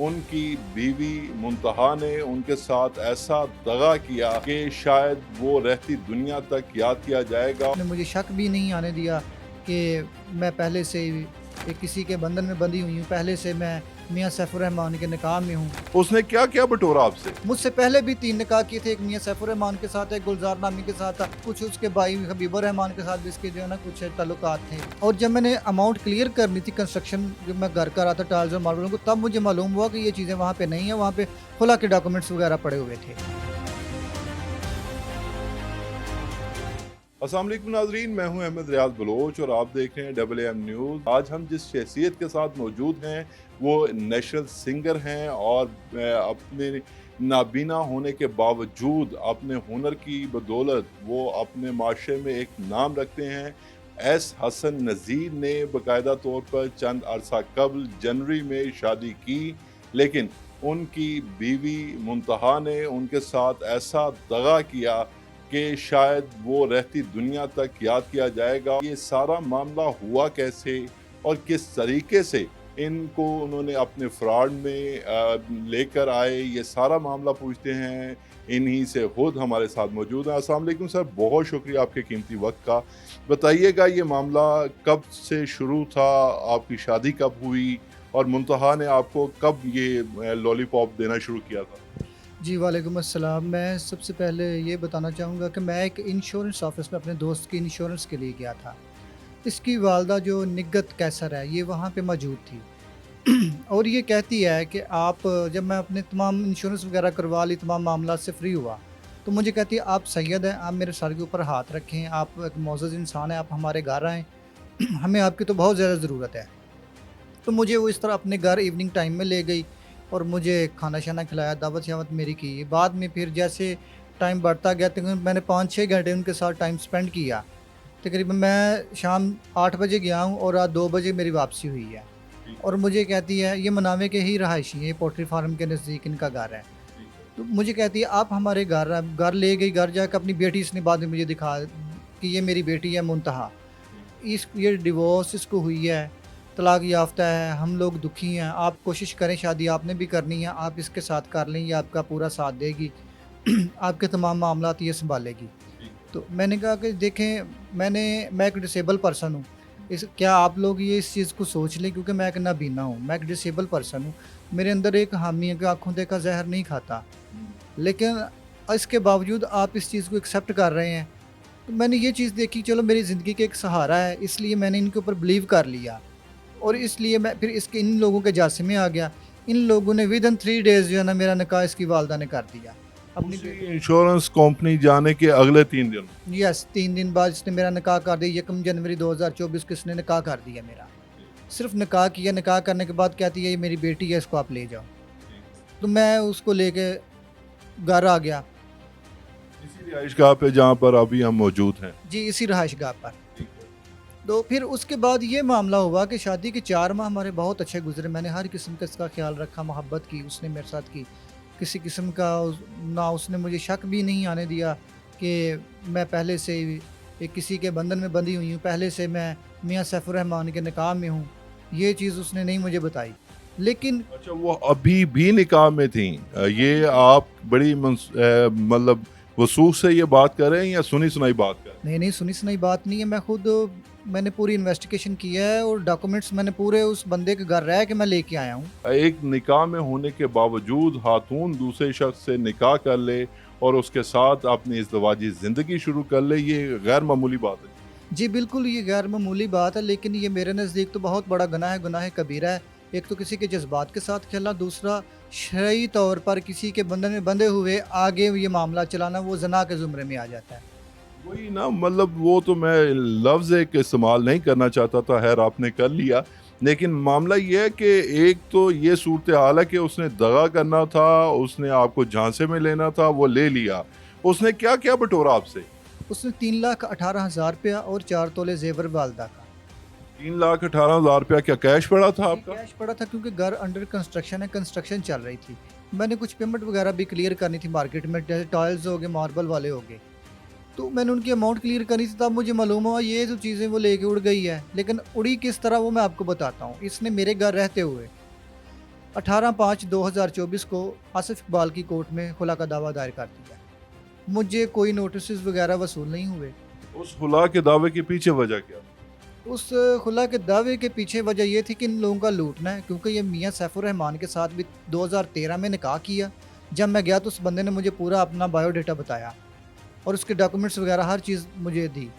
उनकी बीवी मुंतहा ने उनके साथ ऐसा दगा किया कि शायद वो रहती दुनिया तक याद किया जाएगा। ने मुझे शक भी नहीं आने दिया कि मैं पहले से ही किसी के बंधन में बंधी हुई हूँ, पहले से मैं मियाँ सैफुर रहमान के निकाह में हूँ। उसने क्या क्या बटोरा आपसे? मुझसे पहले भी 3 निकाह किए थे, एक मियाँ सैफुर रहमान के साथ, एक गुलज़ार नामी के साथ था, कुछ उसके भाई हबीबुर रहमान के साथ भी इसके जो है ना कुछ ताल्लुकात थे। और जब मैंने अमाउंट क्लियर करनी थी कंस्ट्रक्शन जब मैं घर का रहा था टाइल्स और मार्बलों को, तब मुझे मालूम हुआ कि ये चीज़ें वहाँ पे नहीं है, वहाँ पे खुला के डॉक्यूमेंट्स वगैरह पड़े हुए थे। अस्सलाम वालेकुम नाज़रीन, मैं हूं अहमद रियाज बलोच और आप देख रहे हैं डबल एम न्यूज़। आज हम जिस शख्सियत के साथ मौजूद हैं वो नेशनल सिंगर हैं और अपने नाबीना होने के बावजूद अपने हुनर की बदौलत वो अपने माशरे में एक नाम रखते हैं। एस हसन नज़ीर ने बाकायदा तौर पर चंद अरसा कबल जनवरी में शादी की, लेकिन उनकी बीवी मुंतहा ने उनके साथ ऐसा दगा किया कि शायद वो रहती दुनिया तक याद किया जाएगा। ये सारा मामला हुआ कैसे और किस तरीके से इनको उन्होंने अपने फ्रॉड में लेकर आए, ये सारा मामला पूछते हैं। इन्हीं से खुद हमारे साथ मौजूद हैं। अस्सलाम वालेकुम सर, बहुत शुक्रिया आपके कीमती वक्त का। बताइएगा ये मामला कब से शुरू था, आपकी शादी कब हुई और मुंतहा ने आपको कब ये लॉलीपॉप देना शुरू किया था? जी, वालेकुम अस्सलाम। मैं सबसे पहले ये बताना चाहूँगा कि मैं एक इंश्योरेंस ऑफ़िस में अपने दोस्त की इंश्योरेंस के लिए गया था। इसकी वालदा जो निग्गत कैसर है, ये वहाँ पे मौजूद थी। और ये कहती है कि आप जब मैं अपने तमाम इंश्योरेंस वगैरह करवा ली, तमाम मामलात से फ्री हुआ, तो मुझे कहती है, "आप सैयद हैं, आप मेरे सर के ऊपर हाथ रखें, आप एक मुअज़्ज़ज़ इंसान हैं, आप हमारे घर आएँ, हमें आपकी तो बहुत ज़्यादा ज़रूरत है।" तो मुझे वो इस तरह अपने घर इवनिंग टाइम में ले गई और मुझे खाना-शाना खिलाया, दावत-शावत मेरी की। बाद में फिर जैसे टाइम बढ़ता गया तकरीबन मैंने 5-6 घंटे उनके साथ टाइम स्पेंड किया। तकरीबन मैं शाम 8 बजे गया हूँ और रात 2 बजे मेरी वापसी हुई है। ठीक और मुझे कहती है ये मनावे के ही रहायशी हैं, ये पोल्ट्री फार्म के नज़दीक इनका घर है। ठीक है। तो मुझे कहती है आप हमारे घर ले गई, घर जाकर अपनी बेटी इसने बाद में मुझे दिखा कि ये मेरी बेटी है मुंतहा। इस ये डिवोर्स इसको हुई है, तलाक याफ़्ता है, हम लोग दुखी हैं, आप कोशिश करें शादी आपने भी करनी है, आप इसके साथ कर लें, ये आपका पूरा साथ देगी, आपके तमाम मामलात ये सँभालेगी। ठीक है। तो मैंने कहा कि देखें मैं एक डिसेबल पर्सन हूँ, इस क्या आप लोग ये इस चीज़ को सोच लें क्योंकि मैं एक नाबीना हूँ, मैं एक डिसेबल पर्सन हूँ, मेरे अंदर एक हामी है कि आँखों देखा ज़हर नहीं खाता। लेकिन इसके बावजूद आप इस चीज़ को एक्सेप्ट कर रहे हैं। तो मैंने ये चीज़ देखी चलो मेरी ज़िंदगी का एक सहारा है, इसलिए मैंने इनके ऊपर बिलीव कर लिया और इसलिए मैं फिर इसके इन लोगों के जासे में आ गया। इन लोगों ने विदिन 3 डेज़ जो है ना मेरा निकाह इसकी वालदा ने कर दिया। अपनी उसी बेटी इंश्योरेंस कंपनी जाने के अगले 3 दिन? यस 3 दिन बाद इसने मेरा निकाह कर दिया, 1 जनवरी 2024 को इसने निकाह कर दिया मेरा। सिर्फ़ निकाह किया, निकाह करने के बाद कहती है ये मेरी बेटी है इसको आप ले जाओ। तो मैं उसको लेके घर आ गया। इसी रिहाइशगाह पे जहाँ पर अभी हम मौजूद हैं। जी, इसी रहायशगाह पर। ठीक है। तो फिर उसके बाद ये मामला हुआ कि शादी के 4 माह हमारे बहुत अच्छे गुज़रे। मैंने हर किस्म का इसका ख़्याल रखा, मोहब्बत की उसने मेरे साथ की। किसी किस्म का ना उसने मुझे शक भी नहीं आने दिया कि मैं पहले से ही किसी के बंधन में बंधी हुई हूँ, पहले से मैं मियाँ सैफुर रहमान के निकाह में हूँ। ये चीज़ उसने नहीं मुझे बताई। लेकिन अच्छा, वो अभी भी निकाह में थीं? ये आप बड़ी मतलब वसूख से ये बात कर रहे हैं या सुनी-सुनाई बात कर रहे नहीं, नहीं, सुनी-सुनाई बात नहीं है। मैंने पूरी इन्वेस्टिगेशन की है और डॉक्यूमेंट्स मैंने पूरे उस बंदे के घर रह के मैं लेके आया हूँ। हैं? एक निकाह में होने के बावजूद खातून दूसरे शख्स से निकाह कर ले और उसके साथ अपनी इज़दवाजी ज़िंदगी शुरू कर ले, ये गैर मामूली बात है। जी, बिल्कुल ये गैर मामूली बात है लेकिन ये मेरे नज़दीक तो बहुत बड़ा गुनाह है, गुनाह कबीरा है। एक तो किसी के जज़्बात के साथ खेलना, दूसरा शरई तौर पर किसी के बंधन में बंधे हुए आगे ये मामला चलाना वो ज़िना के ज़ुमरे में आ जाता है। वही ना, मतलब वो तो मैं लफ्ज़ एक इस्तेमाल नहीं करना चाहता था, खैर आपने कर लिया। लेकिन मामला ये है कि एक तो ये सूरत-ए-हाल है कि उसने दगा करना था, उसने आपको झांसे में लेना था, वो ले लिया। उसने क्या-क्या बटोरा आपसे? उसने 3,18,000 रुपया और 4 तोले ज़ेवर वालदा का। 3,18,000 रुपया क्या कैश पड़ा था जी, आपका? कैश पड़ा था क्योंकि घर अंडर कंस्ट्रक्शन है, कंस्ट्रक्शन चल रही थी। मैंने कुछ पेमेंट वगैरह भी क्लियर करनी थी मार्केट में, जैसे टाइल्स हो गए, मार्बल वाले हो गए। तो मैंने उनकी अमाउंट क्लियर करी थी, तब मुझे मालूम हुआ ये जो चीज़ें वो लेके उड़ गई है। लेकिन उड़ी किस तरह वो मैं आपको बताता हूँ। इसने मेरे घर रहते हुए 18/5/2024 को आसिफ इकबाल की कोर्ट में खुला का दावा दायर कर दिया। मुझे कोई नोटिस वगैरह वसूल नहीं हुए। उस खुला के दावे के पीछे वजह क्या? उस खुला के दावे के पीछे वजह ये थी कि इन लोगों का लूटना है, क्योंकि ये मियाँ सैफुर रहमान के साथ भी 2013 में निकाह किया। जब मैं गया तो उस बंदे ने मुझे पूरा अपना बायोडाटा बताया और उसके डॉक्यूमेंट्स वगैरह हर चीज़ मुझे दी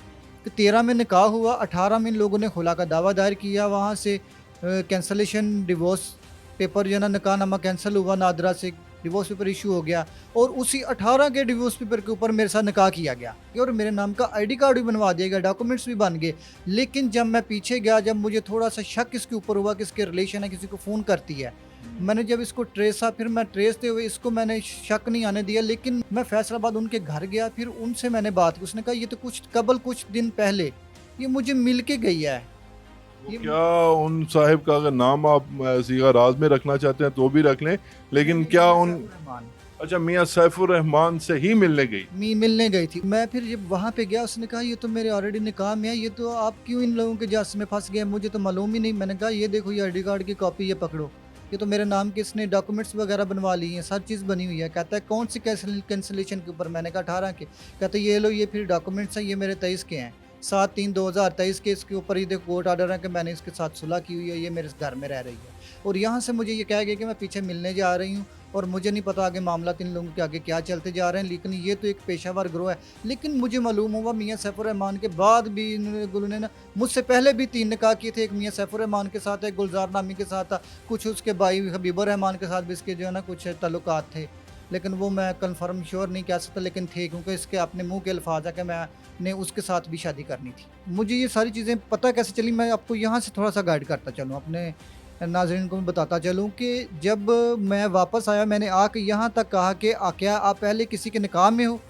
कि 13 में निकाह हुआ, 18 में इन लोगों ने खुला का दावा दायर किया। वहाँ से कैंसलेशन डिवोर्स पेपर जो है ना, निकाहनामा कैंसिल हुआ, नादरा से डिवोर्स पेपर इशू हो गया और उसी 18 के डिवोर्स पेपर के ऊपर मेरे साथ निकाह किया गया और मेरे नाम का आईडी कार्ड भी बनवा दिया गया, डॉक्यूमेंट्स भी बन गए। लेकिन जब मैं पीछे गया, जब मुझे थोड़ा सा शक इसके ऊपर हुआ कि इसके रिलेशन है, किसी को फ़ोन करती है, मैंने जब इसको ट्रेसा, फिर मैं ट्रेसते हुए इसको मैंने शक नहीं आने दिया। लेकिन मैं फैसलाबाद उनके घर गया, फिर उनसे मैंने बात की। उसने कहा ये तो कुछ दिन पहले ये मुझे मिल के गई है। तो क्या उन साहिब का अगर नाम आप सीधा राज में रखना चाहते हैं तो भी रख लें, लेकिन क्या उन अच्छा मियाँ सैफुर रहमान से ही मिलने गई थी। मैं फिर जब वहाँ पे गया, उसने कहा ये तो मेरे ऑलरेडी निकाह में है, ये तो आप क्यों इन लोगों के जास में फंस गए, मुझे तो मालूम ही नहीं। मैंने कहा ये देखो, ये आईडी कार्ड की कॉपी ये पकड़ो, ये तो मेरे नाम के इसने डॉक्यूमेंट्स वगैरह बनवा लिए हैं, सब चीज़ बनी हुई है। कहता है कौन सी कैंसिलेशन के ऊपर? मैंने कहा 18 के। कहते ये लो, ये फिर डॉक्यूमेंट्स हैं, ये मेरे 23 के हैं, 7/3/2023 के। इसके ऊपर ये देखो कोर्ट ऑर्डर है कि मैंने इसके साथ सुलह की हुई है, ये मेरे घर में रह रही है। और यहाँ से मुझे ये कहा गया कि मैं पीछे मिलने जा रही हूँ और मुझे नहीं पता आगे मामला इन लोगों के आगे क्या चलते जा रहे हैं। लेकिन ये तो एक पेशावर ग्रोह है। लेकिन मुझे मालूम हुआ मियाँ सैफुर रहमान के बाद भी इन्होंने ना, मुझसे पहले भी 3 निकाह किए थे। एक मियाँ सैफुर रहमान के साथ, एक गुलजार नामी के साथ था, कुछ उसके भाई हबीबुर रहमान के साथ भी इसके जो है ना कुछ ताल्लुकात थे। लेकिन वो मैं कंफर्म श्योर नहीं कह सकता, लेकिन थे, क्योंकि इसके अपने मुंह के अल्फाज है कि मैंने उसके साथ भी शादी करनी थी। मुझे ये सारी चीज़ें पता कैसे चली, मैं आपको यहाँ से थोड़ा सा गाइड करता चलूँ, अपने नाज़रीन को मैं बताता चलूँ कि जब मैं वापस आया, मैंने आके यहाँ तक कहा कि क्या आप पहले किसी के निकाह में हो?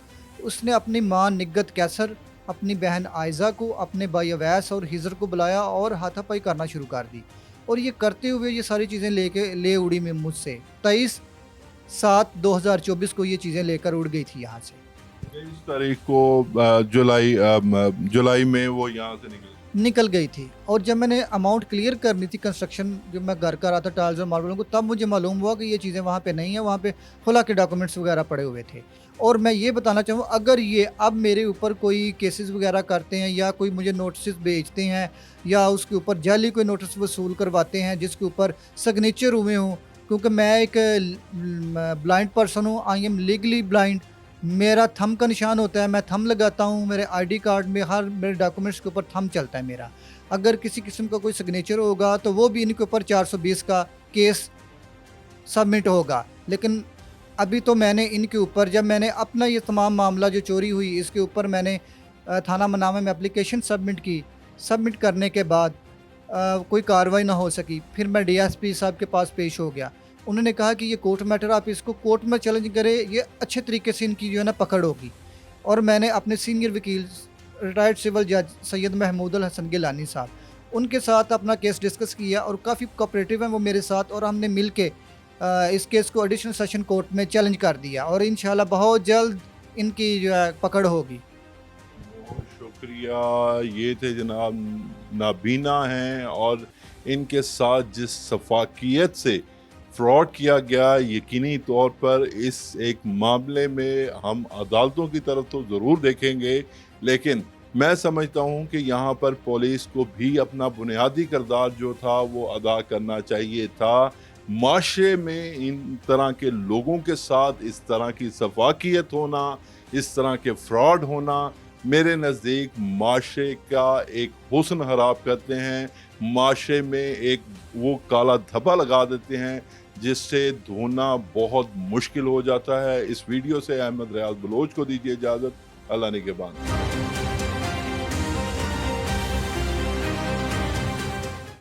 उसने अपनी माँ निग्गत कैसर, अपनी बहन आयज़ा को, अपने भाई अवैस और हिजर को बुलाया और हाथापाई करना शुरू कर दी। और ये करते हुए ये सारी चीज़ें ले उड़ी में मुझसे 23/7/2024 को ये चीज़ें लेकर उड़ गई थी यहाँ से। 23 तारीख को जुलाई में वो यहाँ से निकल गई थी। और जब मैंने अमाउंट क्लियर करनी थी, कंस्ट्रक्शन जब मैं घर का रहा था टाइल्स और मार्बलों को, तब मुझे मालूम हुआ कि ये चीज़ें वहाँ पे नहीं है, वहाँ पे खुला के डॉक्यूमेंट्स वगैरह पड़े हुए थे। और मैं ये बताना चाहूँ, अगर ये अब मेरे ऊपर कोई केसेस वगैरह करते हैं या कोई मुझे नोटिस भेजते हैं या उसके ऊपर जाली कोई नोटिस वसूल करवाते हैं जिसके ऊपर सिग्नेचर हुए हों, क्योंकि मैं एक ब्लाइंड पर्सन हूँ, आई एम लीगली ब्लाइंड, मेरा थंब का निशान होता है, मैं थंब लगाता हूँ, मेरे आईडी कार्ड में हर मेरे डॉक्यूमेंट्स के ऊपर थंब चलता है मेरा। अगर किसी किस्म का कोई सिग्नेचर होगा तो वो भी इनके ऊपर 420 का केस सबमिट होगा। लेकिन अभी तो मैंने इनके ऊपर, जब मैंने अपना ये तमाम मामला जो चोरी हुई इसके ऊपर मैंने थाना मनामा में एप्लीकेशन सबमिट की, सबमिट करने के बाद कोई कार्रवाई ना हो सकी। फिर मैं डीएसपी साहब के पास पेश हो गया, उन्होंने कहा कि ये कोर्ट मैटर, आप इसको कोर्ट में चैलेंज करें, ये अच्छे तरीके से इनकी जो है ना पकड़ होगी। और मैंने अपने सीनियर वकील रिटायर्ड सिविल जज सैयद महमूद अल हसन गिलानी साहब, उनके साथ अपना केस डिस्कस किया और काफ़ी कोऑपरेटिव हैं वो मेरे साथ, और हमने मिल के इस केस को एडिशनल सेशन कोर्ट में चैलेंज कर दिया और इंशाल्लाह बहुत जल्द इनकी जो है पकड़ होगी। बहुत शुक्रिया। ये थे जनाब नाबीना हैं, और इनके साथ जिस शफाकियत से फ्रॉड किया गया, यकीनी तौर पर इस एक मामले में हम अदालतों की तरफ तो ज़रूर देखेंगे, लेकिन मैं समझता हूँ कि यहाँ पर पुलिस को भी अपना बुनियादी किरदार जो था वो अदा करना चाहिए था। माशरे में इन तरह के लोगों के साथ इस तरह की शफाकियत होना, इस तरह के फ्रॉड होना, मेरे नज़दीक माशरे का एक हुस्न खराब करते हैं, माशरे में एक वो काला धब्बा लगा देते हैं जिससे धोना बहुत मुश्किल हो जाता है। इस वीडियो से अहमद रियाज बलोच को दीजिए इजाज़त। अल्लाह निगहबान।